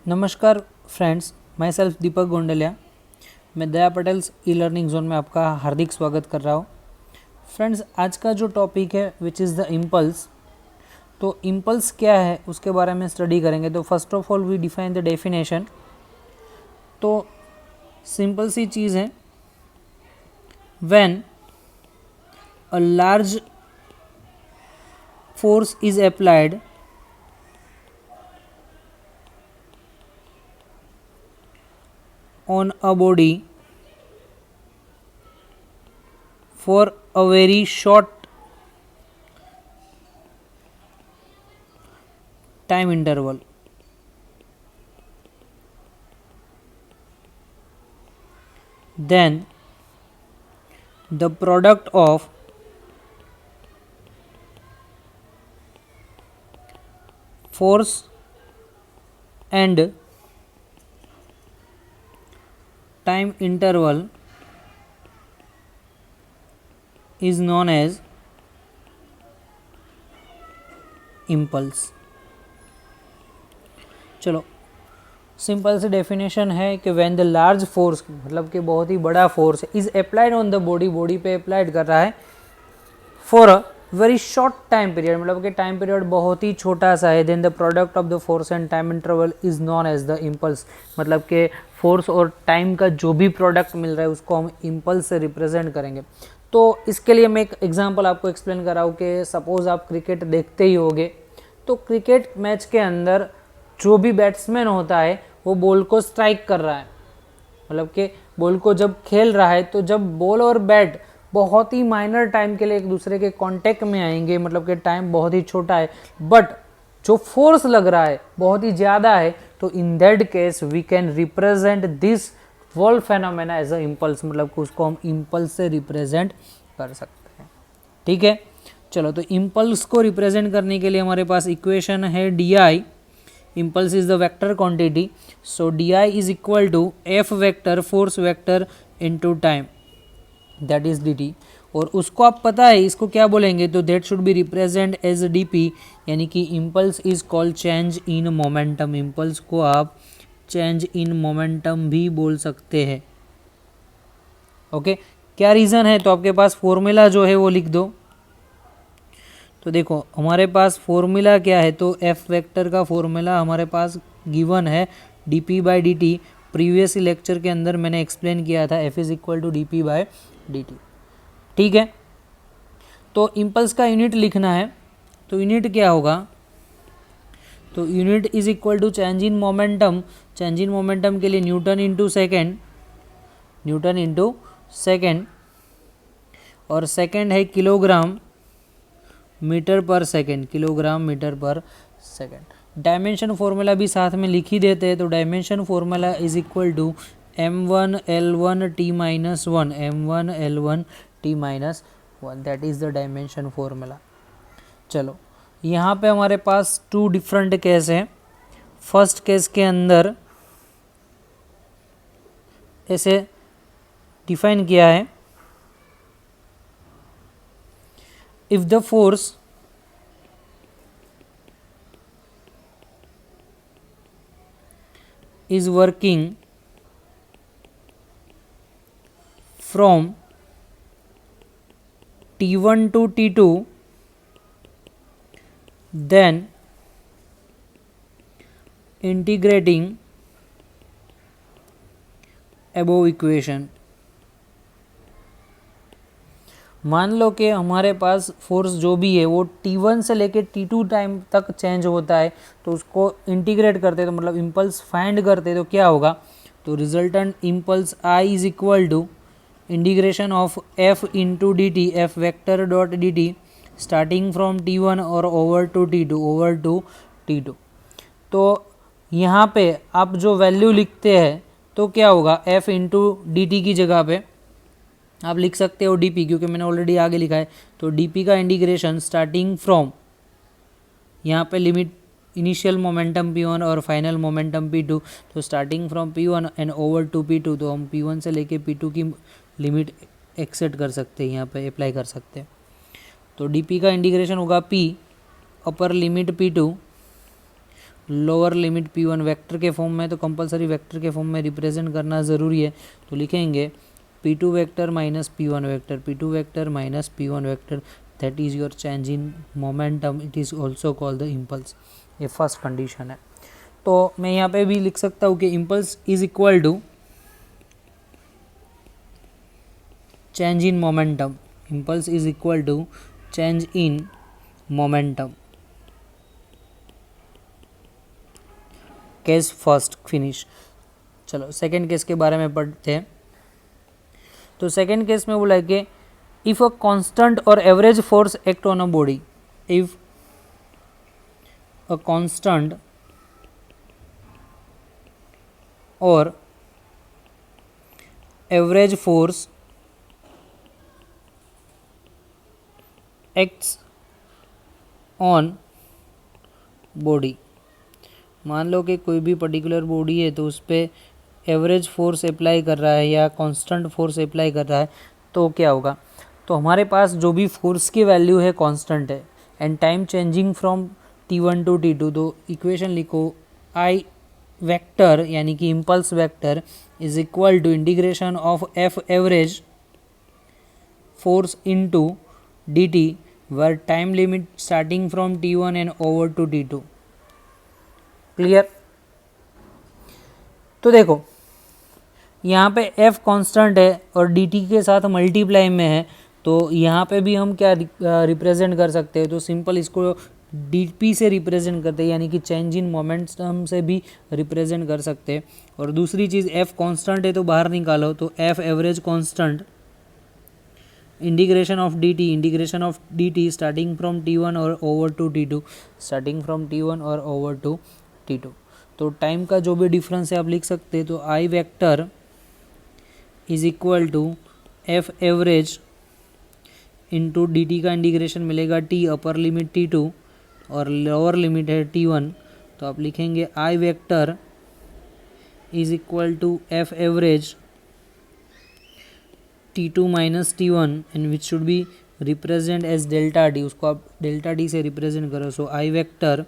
नमस्कार friends, my self दीपक गोंडलिया। मैं दया Patels e learning zone में आपका हार्दिक स्वागत कर रहा हूँ। फ्रेंड्स, आज का जो टॉपिक है विच इज़ द इम्पल्स। तो इम्पल्स क्या है उसके बारे में स्टडी करेंगे। तो first of all we define the definition. तो सिंपल सी चीज़ है, when a large force is applied on a body for a very short time interval, then the product of force and time interval is known as impulse। चलो, simple सी definition है कि when the large force, मतलब कि बहुत ही बड़ा force is applied on the body पे applied कर रहा है for a very short time period, मतलब कि टाइम पीरियड बहुत ही छोटा सा है, then the product of the force and time interval is known as the impulse. मतलब कि फोर्स और टाइम का जो भी प्रोडक्ट मिल रहा है उसको हम इम्पल्स से रिप्रेजेंट करेंगे। तो इसके लिए मैं एक एग्जांपल आपको एक्सप्लेन कर रहा हूँ कि सपोज आप क्रिकेट देखते ही होगे। तो क्रिकेट मैच के अंदर जो भी बैट्समैन होता है वो बॉल को स्ट्राइक कर रहा है, मतलब कि बॉल को जब खेल रहा है, तो जब बॉल और बैट बहुत ही माइनर टाइम के लिए एक दूसरे के कांटेक्ट में आएंगे, मतलब कि टाइम बहुत ही छोटा है, बट जो फोर्स लग रहा है बहुत ही ज़्यादा है, तो in that case we can represent this world phenomena as a impulse, मतलब कि उसको हम इम्पल्स से रिप्रेजेंट कर सकते हैं। ठीक है, चलो, तो इम्पल्स को रिप्रेजेंट करने के लिए हमारे पास इक्वेशन है D I. Impulse is the vector quantity, so di is equal to f vector force vector into time, that is dt। और उसको आप पता है इसको क्या बोलेंगे, तो that should be represent as dp, यानी कि impulse is called change in momentum। impulse को आप change in momentum भी बोल सकते हैं। ओके, क्या रीज़न है, तो आपके पास फॉर्मूला जो है वो लिख दो। तो देखो हमारे पास फॉर्मूला क्या है, तो एफ वेक्टर का फॉर्मूला हमारे पास गिवन है D P by D T. Previous lecture के अंदर मैंने एक्सप्लेन किया था F is equal to D P by D T. ठीक है, तो इम्पल्स का यूनिट लिखना है, तो यूनिट क्या होगा, तो unit is equal to change in momentum. Change in momentum के लिए newton into second, newton into second, और सेकेंड है kilogram metre per second, kilogram metre per second. Dimension formula भी साथ में लिख ही देते हैं, तो dimension formula is equal to m1l1t minus one, m1l1t minus one, that is the dimension formula. चलो, यहाँ पे हमारे पास टू डिफरेंट केस हैं। फर्स्ट केस के अंदर ऐसे डिफाइन किया है, if the force is working from T1 to T2, then integrating above equation। मान लो कि हमारे पास फोर्स जो भी है वो T1 से लेके T2 टाइम तक चेंज होता है, तो उसको इंटीग्रेट करते तो मतलब इम्पल्स फाइंड करते तो क्या होगा, तो resultant impulse I is equal to integration of F into D T, F vector dot D T, starting from T1 और ओवर टू T2। तो यहाँ पे आप जो वैल्यू लिखते हैं तो क्या होगा, F इंटू डी टी की जगह पे आप लिख सकते हो डी पी, क्योंकि मैंने ऑलरेडी आगे लिखा है। तो डी पी का इंटीग्रेशन स्टार्टिंग फ्रॉम, यहाँ पे लिमिट इनिशियल मोमेंटम P1 और फाइनल मोमेंटम P2, तो starting from P1 and over to P2, तो हम P1 से लेके P2 की लिमिट एक्सेट कर सकते हैं, यहाँ पे अप्लाई कर सकते हैं। तो डी पी का इंटीग्रेशन होगा P upper limit P2 lower limit p1 vector के फॉर्म में, तो कंपलसरी वेक्टर के फॉर्म में रिप्रेजेंट करना ज़रूरी है। तो लिखेंगे p2 vector minus p1 vector, p2 vector minus p1 vector, that is your change in momentum, it is also called the impulse. ये फर्स्ट कंडीशन है। तो मैं यहाँ पे भी लिख सकता हूँ कि impulse is equal to change in momentum, impulse is equal to change in momentum. Case first finish. चलो सेकेंड केस के बारे में पढ़ते हैं। तो सेकेंड केस में बोला है कि इफ अ कांस्टेंट और average force act on a body, if a constant और average force acts on body, मान लो कि कोई भी पर्टिकुलर बॉडी है तो उस पर एवरेज फोर्स अप्लाई कर रहा है या कांस्टेंट फोर्स अप्लाई कर रहा है, तो क्या होगा। तो हमारे पास जो भी फोर्स की वैल्यू है कांस्टेंट है and time changing from t1 to t2, तो इक्वेशन लिखो आई वेक्टर यानी कि impulse vector is equal to integration of F average force into dt where time limit starting from t1 and over to t2। Clear. तो देखो यहाँ पे f constant है और dt के साथ मल्टीप्लाई में है, तो यहाँ पे भी हम क्या रिप्रेजेंट कर सकते हैं, तो सिंपल इसको dp से रिप्रेजेंट करते हैं, यानी कि चेंज इन मोमेंटम से भी रिप्रेजेंट कर सकते हैं। और दूसरी चीज़ f कांस्टेंट है तो बाहर निकालो, तो f average constant integration of dt starting from t1 और over to t2, starting from t1 और ओवर टू t2। तो टाइम का जो भी डिफरेंस है आप लिख सकते हैं, तो I vector is equal to F average into dt का इंटीग्रेशन मिलेगा t, अपर लिमिट t2 और लोअर लिमिट है t1, तो आप लिखेंगे I vector is equal to F average t2 minus t1 and which should be represent as delta D, उसको आप delta D से रिप्रेजेंट करो। So I vector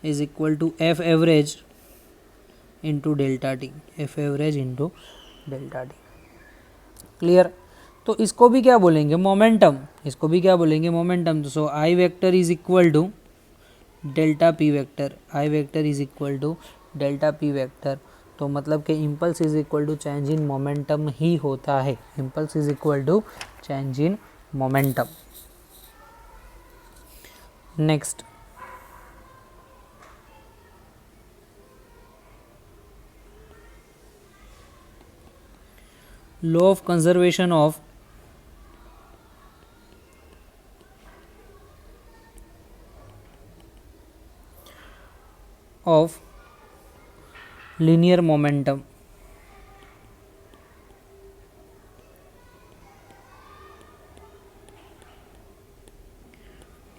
is equal to F average into delta T, F average into delta T. Clear. तो इसको भी क्या बोलेंगे momentum, इसको भी क्या बोलेंगे मोमेंटम। तो so I vector is equal to delta P vector, I vector is equal to delta P vector. तो मतलब कि impulse is equal to change in momentum ही होता है, impulse is equal to change in momentum. Next, law of conservation of linear momentum।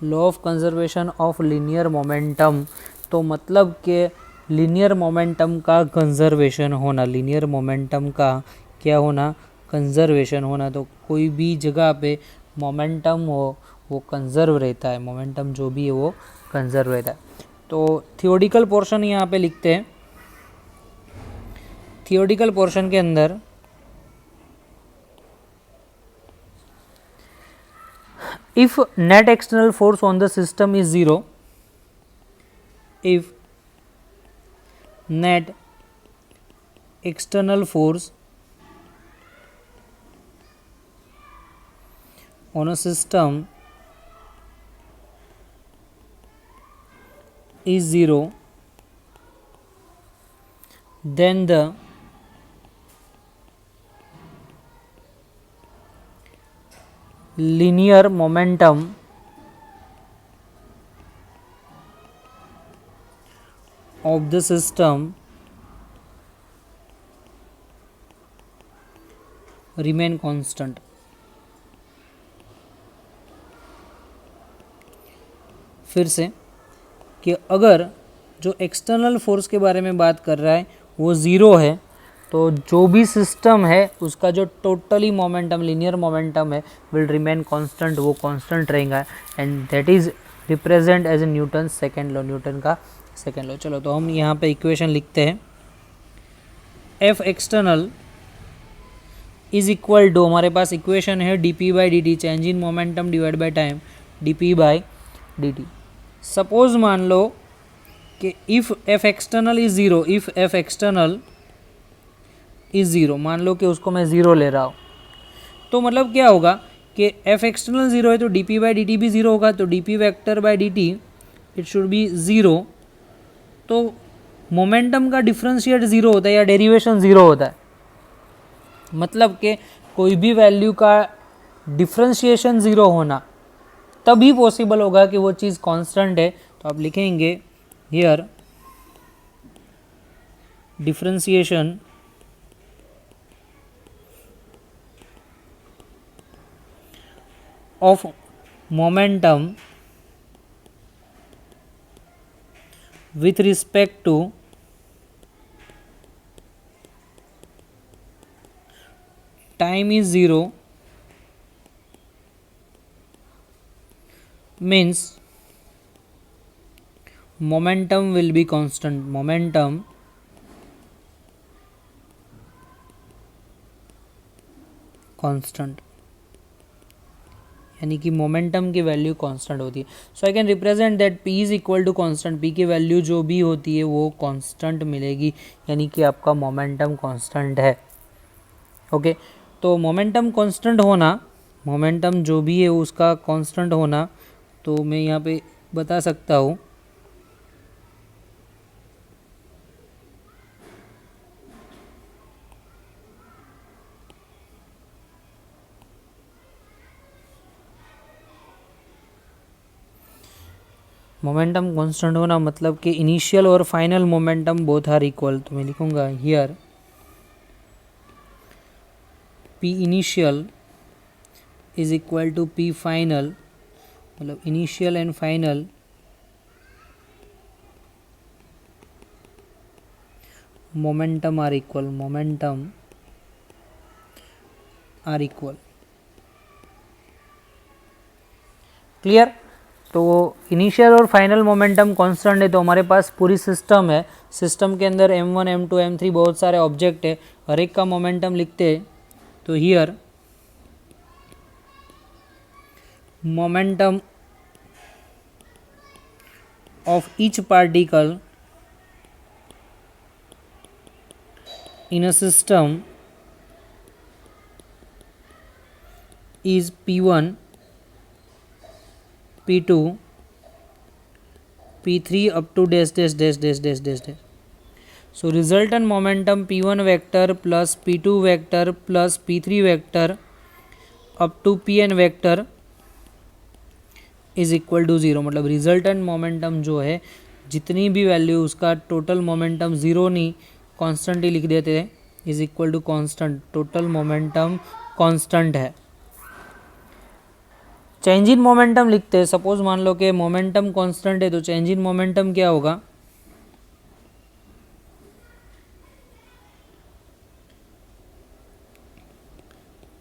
Law of conservation of linear momentum, तो मतलब कि linear momentum का कंजर्वेशन होना, लीनियर मोमेंटम का क्या होना, कंजर्वेशन होना। तो कोई भी जगह पे मोमेंटम हो वो कंजर्व रहता है, मोमेंटम जो भी है वो कंजर्व रहता है। तो थियोरिटिकल पोर्शन यहाँ पे लिखते हैं। थियोरिटिकल पोर्शन के अंदर if net external force on the system is 0, if net external force on a system is 0, then the linear momentum of the system remain constant। फिर से कि अगर जो एक्सटर्नल फोर्स के बारे में बात कर रहा है वो ज़ीरो है, तो जो भी सिस्टम है उसका जो टोटली मोमेंटम, लीनियर मोमेंटम है, विल रिमेन कांस्टेंट, वो कांस्टेंट रहेगा। And that is represent as a Newton second law, Newton का सेकेंड लॉ। चलो तो हम यहाँ पे इक्वेशन लिखते हैं, F external is equal to, हमारे पास इक्वेशन है D P by D T, change in momentum divide by time, D P by D T. Suppose मान लो कि if F external is zero, if F external is zero, मान लो कि उसको मैं ज़ीरो ले रहा हूँ, तो मतलब क्या होगा कि एफ एक्सटर्नल ज़ीरो है तो D P by D T भी ज़ीरो होगा, तो D P vector by D T it should be zero. तो मोमेंटम का डिफरेंशिएट ज़ीरो होता है या डेरिवेशन ज़ीरो होता है, मतलब कि कोई भी वैल्यू का डिफरेंशिएशन ज़ीरो होना तभी पॉसिबल होगा कि वो चीज़ कांस्टेंट है। तो आप लिखेंगे here differentiation of momentum with respect to time is zero means momentum will be constant, momentum constant, यानी कि मोमेंटम की वैल्यू कांस्टेंट होती है। So I can represent that p is equal to constant, p की value जो भी होती है वो कांस्टेंट मिलेगी, यानी कि आपका मोमेंटम कांस्टेंट है। ओके तो मोमेंटम कांस्टेंट होना, मोमेंटम जो भी है उसका कांस्टेंट होना, तो मैं यहाँ पे बता सकता हूँ मोमेंटम कांस्टेंट होना मतलब कि इनिशियल और final momentum both are equal. तो मैं लिखूँगा here p initial is equal to p final, मतलब initial and final momentum are equal, momentum are equal. Clear? तो इनिशियल और फाइनल मोमेंटम कांस्टेंट है तो हमारे पास पूरी सिस्टम है, सिस्टम के अंदर m1 m2 m3 बहुत सारे ऑब्जेक्ट है, हर एक का मोमेंटम लिखते हैं। तो here momentum of each particle in a system is p1, p2, p3 up to dash dash dash dash dash dash dash. So resultant momentum p1 vector plus p2 vector plus p3 vector up to pn vector is equal to zero, मतलब resultant momentum जो है जितनी भी value उसका total momentum zero नहीं constant ही लिख देते हैं, is equal to constant, total momentum constant है। चेंज इन मोमेंटम लिखते हैं, सपोज मान लो कि मोमेंटम कांस्टेंट है तो चेंज इन मोमेंटम क्या होगा,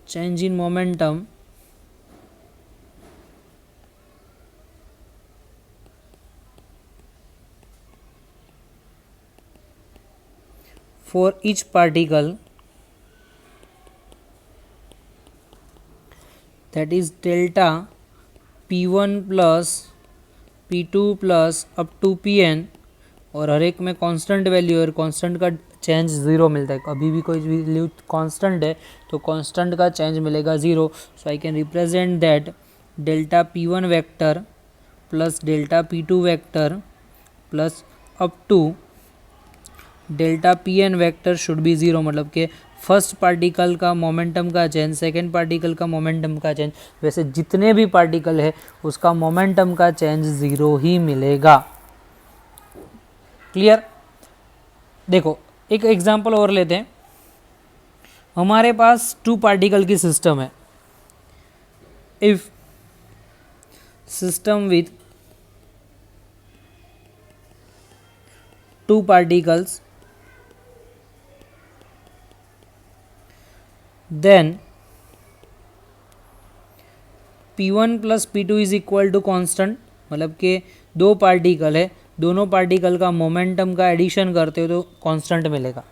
change in momentum for each particle that is delta p1 plus p2 plus up to pn, और हर एक में कांस्टेंट वैल्यू और कांस्टेंट का चेंज ज़ीरो मिलता है, कभी भी कोई वैल्यू कांस्टेंट है तो कांस्टेंट का चेंज मिलेगा zero. So I can represent that delta p1 vector plus delta p2 vector plus up to delta P N vector should be zero, मतलब कि फर्स्ट पार्टिकल का मोमेंटम का चेंज, सेकेंड पार्टिकल का momentum का change, वैसे जितने भी particle है उसका मोमेंटम का चेंज ज़ीरो ही मिलेगा। क्लियर? देखो एक एग्जांपल और लेते हैं, हमारे पास टू पार्टिकल की सिस्टम है, if system with two particles then p1 plus p2 is equal to constant, मतलब कि दो पार्टिकल है दोनों पार्टिकल का मोमेंटम का एडिशन करते हो तो कांस्टेंट मिलेगा।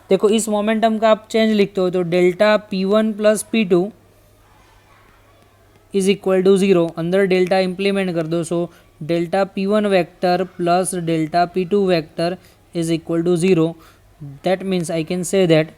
देखो इस मोमेंटम का आप चेंज लिखते हो तो delta P1 plus P2 is equal to 0, अंदर डेल्टा इम्प्लीमेंट कर दो, so delta P1 vector plus delta P2 vector is equal to 0। That means I can say that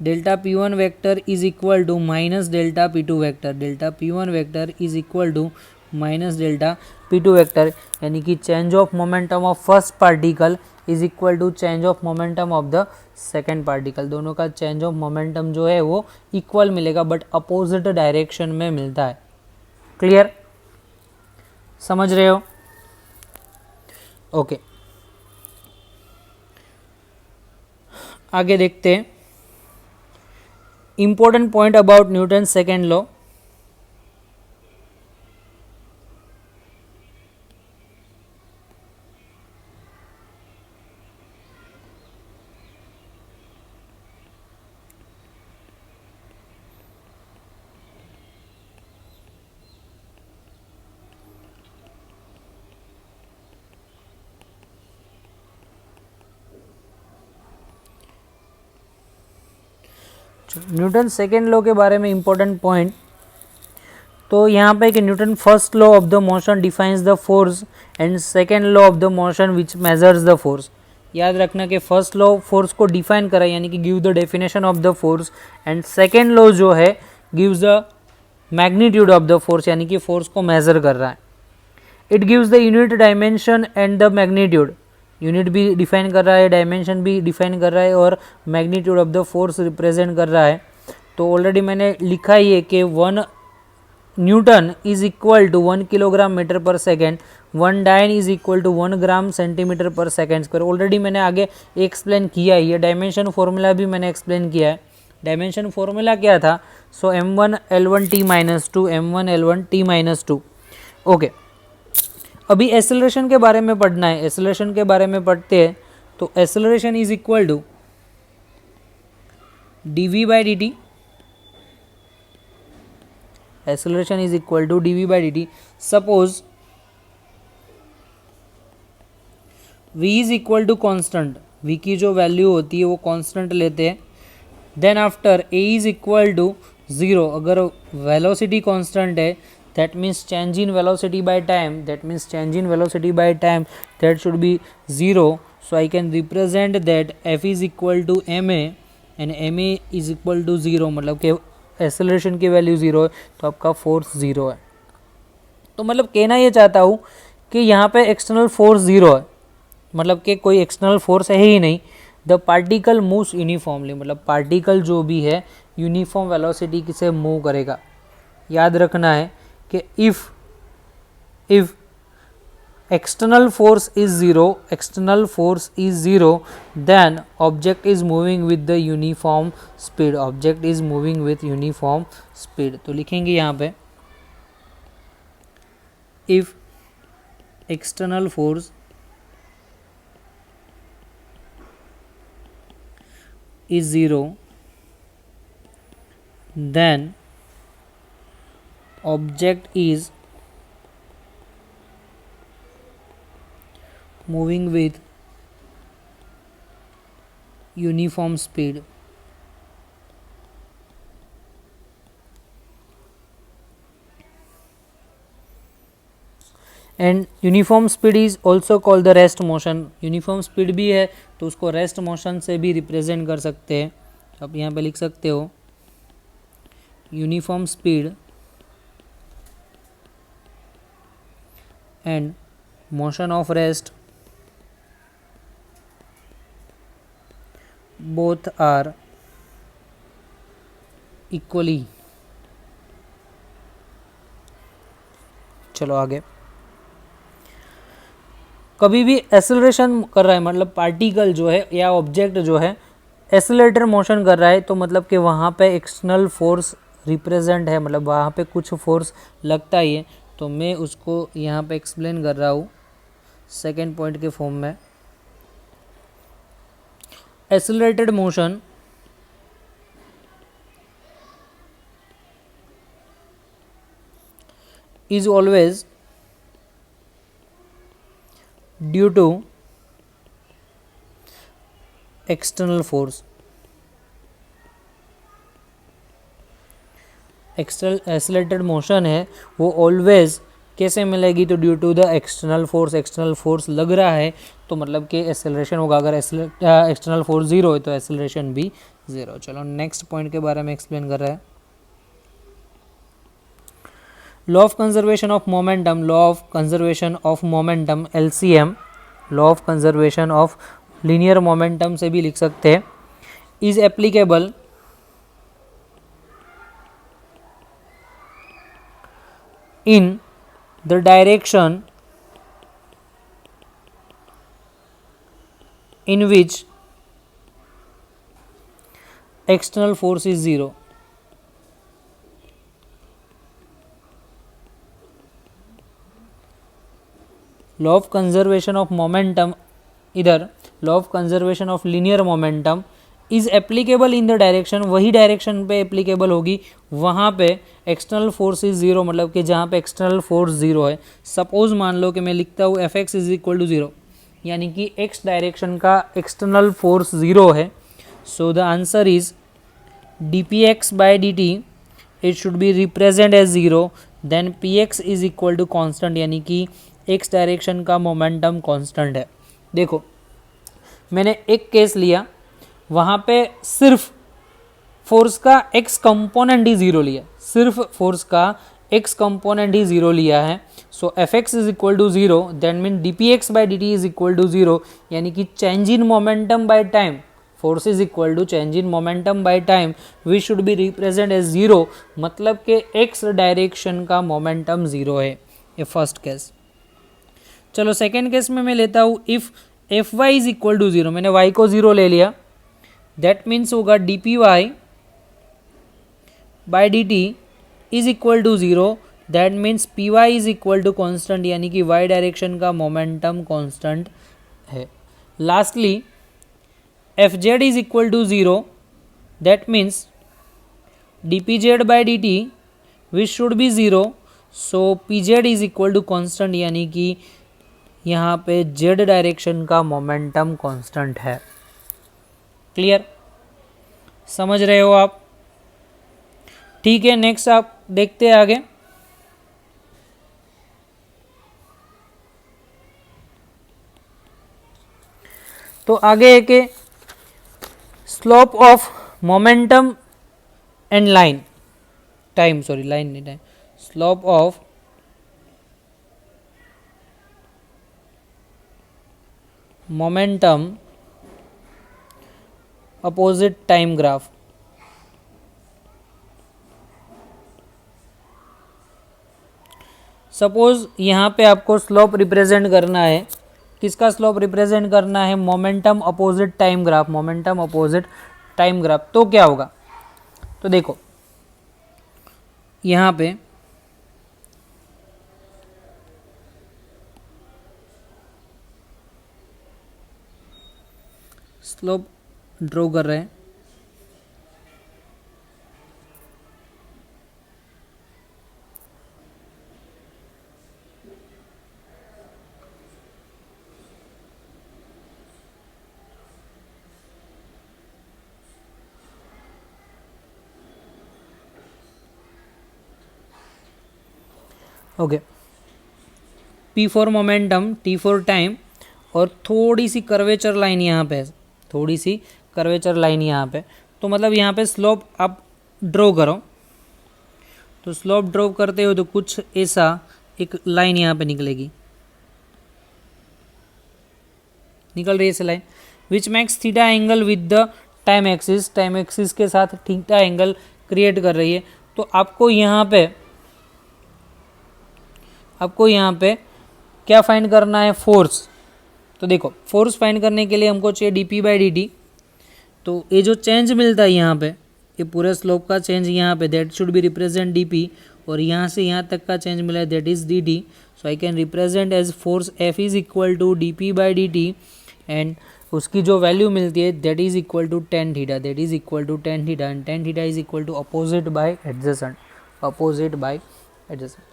delta P1 vector is equal to minus delta P2 vector, delta P1 vector is equal to minus delta P2 vector, यानी कि change of momentum of first particle is equal to change of momentum of the second particle. दोनों का change of momentum जो है वो equal मिलेगा but opposite direction में मिलता है। क्लियर, समझ रहे हो? ओके, आगे देखते हैं important point about Newton second law. Newton second law के बारे में इंपॉर्टेंट पॉइंट, तो यहाँ पे कि Newton first law of the motion defines the force and second law of the motion which measures the force. याद रखना कि फर्स्ट लॉ फोर्स को डिफाइन करा यानी कि give the definition of the force, and second law जो है gives the magnitude of the force यानी कि फोर्स को मेजर कर रहा है। It gives the unit dimension and the magnitude, unit भी डिफाइन कर रहा है, डायमेंशन भी डिफाइन कर रहा है और magnitude of the force represent कर रहा है। तो ऑलरेडी मैंने लिखा ही है कि 1 newton is equal to 1 kilogram metre per second, 1 dyne is equal to 1 gram centimetre per second square. Already मैंने आगे एक्सप्लेन किया ही है, डायमेंशन फॉर्मूला भी मैंने एक्सप्लेन किया है। डायमेंशन फॉर्मूला क्या था? सो m1 L1 t minus 2, m1 L1 t minus 2। Okay, अभी एक्सेलरेशन के बारे में पढ़ना है। एक्सेलरेशन के बारे में पढ़ते हैं तो acceleration is equal to dv by dt, acceleration is equal to dv by dt। Suppose v is equal to constant, v की जो वैल्यू होती है वो कॉन्स्टेंट लेते हैं। Then after a is equal to 0, अगर वेलोसिटी कॉन्स्टेंट है that means change in velocity by time, that means change in velocity by time that should be 0, so I can represent that f is equal to ma and ma is equal to 0, मतलब कि acceleration की value 0 है तो आपका force 0 है। तो मतलब कहना ये चाहता हूँ कि यहाँ पे एक्सटर्नल फोर्स 0 है, मतलब कि कोई एक्सटर्नल फोर्स है ही नहीं। द पार्टिकल मूव्स यूनिफॉर्मली, मतलब पार्टिकल जो भी है यूनिफॉर्म वेलोसिटी से मूव करेगा। याद रखना है कि if external force is 0, then object is moving with the uniform speed, object is moving with uniform speed। तो लिखेंगे यहाँ पे if external force is 0, then object is moving with uniform speed। And uniform speed is also called the rest motion. Uniform speed भी है तो उसको rest motion से भी रिप्रेजेंट कर सकते हैं। आप यहाँ पे लिख सकते हो uniform speed and motion of rest both are equally। चलो आगे, कभी भी एक्सेलरेशन कर रहा है मतलब पार्टिकल जो है या ऑब्जेक्ट जो है एक्सेलरेटर मोशन कर रहा है तो मतलब कि वहाँ पे एक्सटर्नल फोर्स रिप्रेजेंट है, मतलब वहाँ पे कुछ फोर्स लगता ही है। तो मैं उसको यहाँ पे एक्सप्लेन कर रहा हूँ सेकेंड पॉइंट के फॉर्म में। Accelerated motion is always due to external force. Accelerated motion है वो ऑलवेज कैसे मिलेगी, तो due to the external force. External force लग रहा है तो मतलब कि एक्सेलरेशन होगा। अगर एक्सटर्नल फोर्स जीरो है तो एक्सेलरेशन भी जीरो। चलो नेक्स्ट पॉइंट के बारे में एक्सप्लेन कर रहा है। Law of conservation of momentum, law of conservation of momentum LCM, law of conservation of linear momentum से भी लिख सकते हैं, is applicable in the direction in which external force is zero। Law of conservation of momentum, इधर law of conservation of linear momentum is applicable in the direction, वही direction पे applicable होगी वहाँ पे एक्सटर्नल फोर्स इज जीरो, मतलब कि जहाँ पे एक्सटर्नल फोर्स जीरो है। सपोज मान लो कि मैं लिखता हूँ Fx is equal to zero, यानी कि x डायरेक्शन का एक्सटर्नल फोर्स जीरो है। So the answer is dpx by dt it should be represent as zero, then px is equal to constant, यानी कि x डायरेक्शन का momentum constant है। देखो मैंने एक केस लिया, वहाँ पे सिर्फ फोर्स का x कंपोनेंट ही ज़ीरो लिया, सिर्फ फोर्स का x कंपोनेंट ही ज़ीरो लिया है। So Fx is equal to zero, that mean dpx by dt is equal to zero, यानी कि change in momentum by time, force is equal to change in momentum by time, we should be represent as zero, मतलब कि x direction का momentum zero है। ये first case. चलो second case में मैं लेता हूँ, if Fy is equal to zero, मैंने y को ज़ीरो ले लिया, दैट मीन्स होगा dpy by dt is equal to zero, that means py is equal to constant, यानी कि y डायरेक्शन का मोमेंटम कॉन्स्टेंट है। Lastly fz is equal to zero, that means dpz by dt which should be zero, so pz is equal to constant, यानी कि यहाँ पे z direction का momentum constant है। क्लियर, समझ रहे हो आप? ठीक है, नेक्स्ट आप देखते हैं आगे। तो आगे एक slope of momentum and line time, sorry line नहीं time, slope of momentum opposite time graph. Suppose यहाँ पे आपको स्लोप रिप्रेजेंट करना है, किसका स्लोप रिप्रेजेंट करना है? Momentum opposite time graph, momentum opposite time graph. तो क्या होगा? तो देखो यहाँ पे स्लोप ड्रॉ कर रहे हैं, okay. P for momentum, T for time, और थोड़ी सी कर्वेचर लाइन यहाँ पे, थोड़ी सी कर्वेचर लाइन यहाँ पे। तो मतलब यहाँ पे स्लोप आप ड्रॉ करो, तो स्लोप ड्रॉ करते हो तो कुछ ऐसा एक लाइन यहाँ पे निकलेगी, निकल रही है ऐसे line, which makes theta angle with the time axis, time axis के साथ थीटा एंगल क्रिएट कर रही है। तो आपको यहाँ पे क्या फाइंड करना है? फोर्स। तो देखो फोर्स फाइंड करने के लिए हमको चाहिए dp बाई dt। तो ये जो चेंज मिलता है यहाँ पे, ये पूरे स्लोप का चेंज यहाँ पे, that should be represent dp, और यहाँ से यहाँ तक का चेंज मिला है, that is dt। So I can represent as force F is equal to dp by dt, and उसकी जो वैल्यू मिलती है that is equal to tan theta, that is equal to tan theta, and tan theta is equal to opposite by adjacent, opposite by adjacent.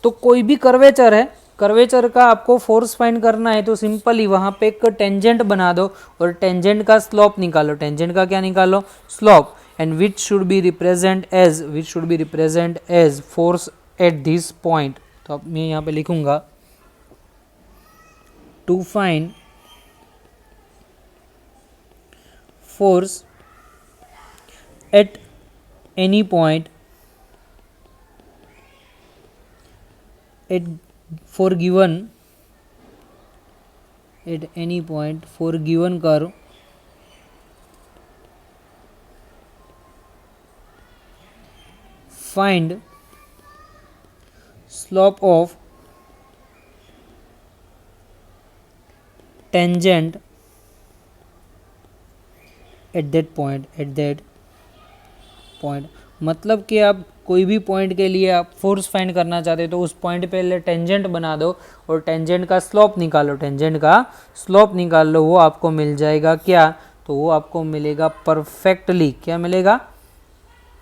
तो कोई भी curvature है, curvature का आपको फोर्स फाइंड करना है तो सिंपली वहाँ पे एक टेंजेंट बना दो और टेंजेंट का स्लोप निकालो। टेंजेंट का क्या निकालो? Slope. And which should be represent as force at this point. तो अब मैं यहाँ पे लिखूंगा to find force at any point for given at any point for given curve find slope of tangent at that point मतलब कि आप कोई भी पॉइंट के लिए आप फोर्स फाइंड करना चाहते हो तो उस पॉइंट पे टेंजेंट बना दो और टेंजेंट का स्लोप निकालो। टेंजेंट का स्लोप निकाल लो, वो आपको मिल जाएगा क्या? तो वो आपको मिलेगा परफेक्टली, क्या मिलेगा?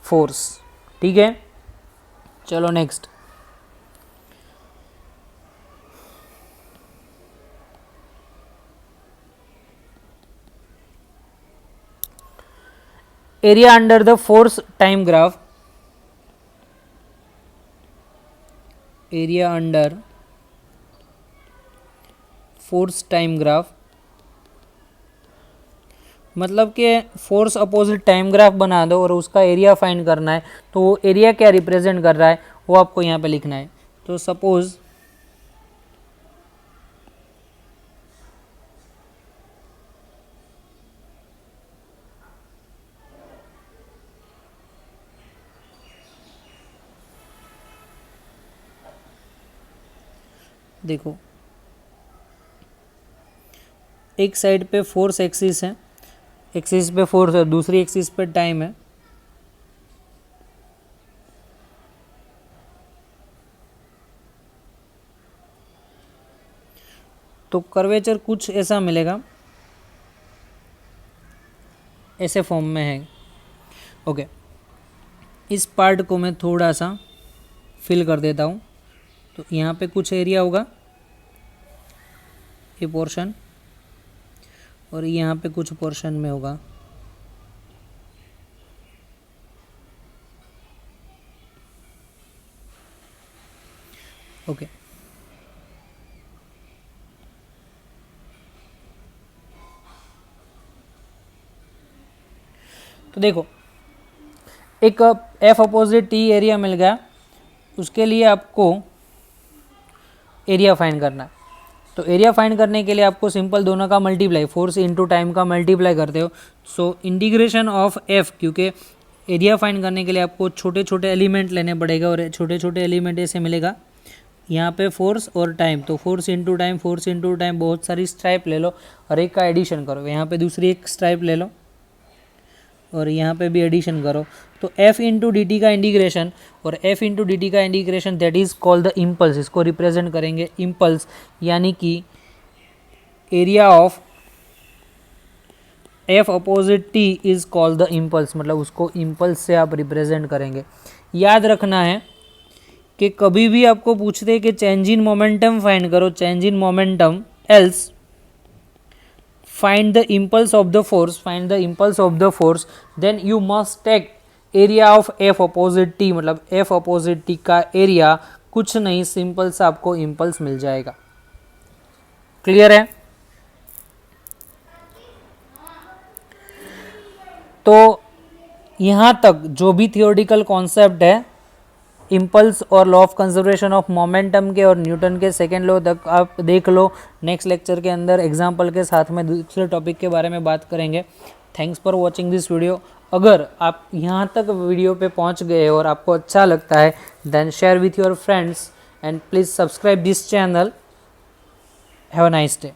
फोर्स। ठीक है, चलो next. Area under the force time graph, area under force time graph मतलब कि फोर्स अपोजिट टाइम ग्राफ बना दो और उसका एरिया फाइंड करना है। तो वो एरिया क्या रिप्रेजेंट कर रहा है वो आपको यहाँ पे लिखना है। तो सपोज देखो, एक साइड पे फोर्स एक्सिस है, एक्सिस पे फोर्स है, दूसरी एक्सिस पे टाइम है। तो कर्वेचर कुछ ऐसा मिलेगा, ऐसे फॉर्म में है। ओके, इस पार्ट को मैं थोड़ा सा फिल कर देता हूँ। तो यहाँ पे कुछ एरिया होगा, ये पोर्शन, और यहाँ पे कुछ पोर्शन में होगा। ओके, तो देखो एक एफ अपोजिट टी एरिया मिल गया, उसके लिए आपको एरिया फाइंड करना है। तो एरिया फाइंड करने के लिए आपको सिंपल दोनों का मल्टीप्लाई, फोर्स इनटू टाइम का मल्टीप्लाई करते हो। सो इंटीग्रेशन ऑफ एफ, क्योंकि एरिया फाइंड करने के लिए आपको छोटे छोटे एलिमेंट लेने पड़ेगा और छोटे छोटे एलिमेंट ऐसे मिलेगा यहाँ पे फोर्स और टाइम। तो फोर्स इनटू टाइम, बहुत सारी स्ट्राइप ले लो और एक का एडिशन करो। यहाँ पे दूसरी एक स्ट्राइप ले लो और यहाँ पे भी एडिशन करो। तो f इंटू डी टी का इंटीग्रेशन, और f इंटू डी टी का integration that is called the impulse. इसको रिप्रेजेंट करेंगे इम्पल्स, यानी कि area of f opposite t is called the impulse, मतलब उसको इम्पल्स से आप रिप्रेजेंट करेंगे। याद रखना है कि कभी भी आपको पूछते हैं कि चेंज इन मोमेंटम फाइंड करो, change in momentum, else find the impulse of the force, then you must take area of f opposite t, मतलब f opposite t का एरिया कुछ नहीं, सिंपल सा आपको इम्पल्स मिल जाएगा। क्लियर है? तो यहाँ तक जो भी थियोरेटिकल कॉन्सेप्ट है इम्पल्स और law of conservation of momentum के और न्यूटन के सेकेंड लॉ तक आप देख लो। नेक्स्ट लेक्चर के अंदर एग्जाम्पल के साथ में दूसरे टॉपिक के बारे में बात करेंगे। Thanks for watching this video. अगर आप यहाँ तक वीडियो पे पहुँच गए और आपको अच्छा लगता है then share with your friends and please subscribe this channel. Have a nice day.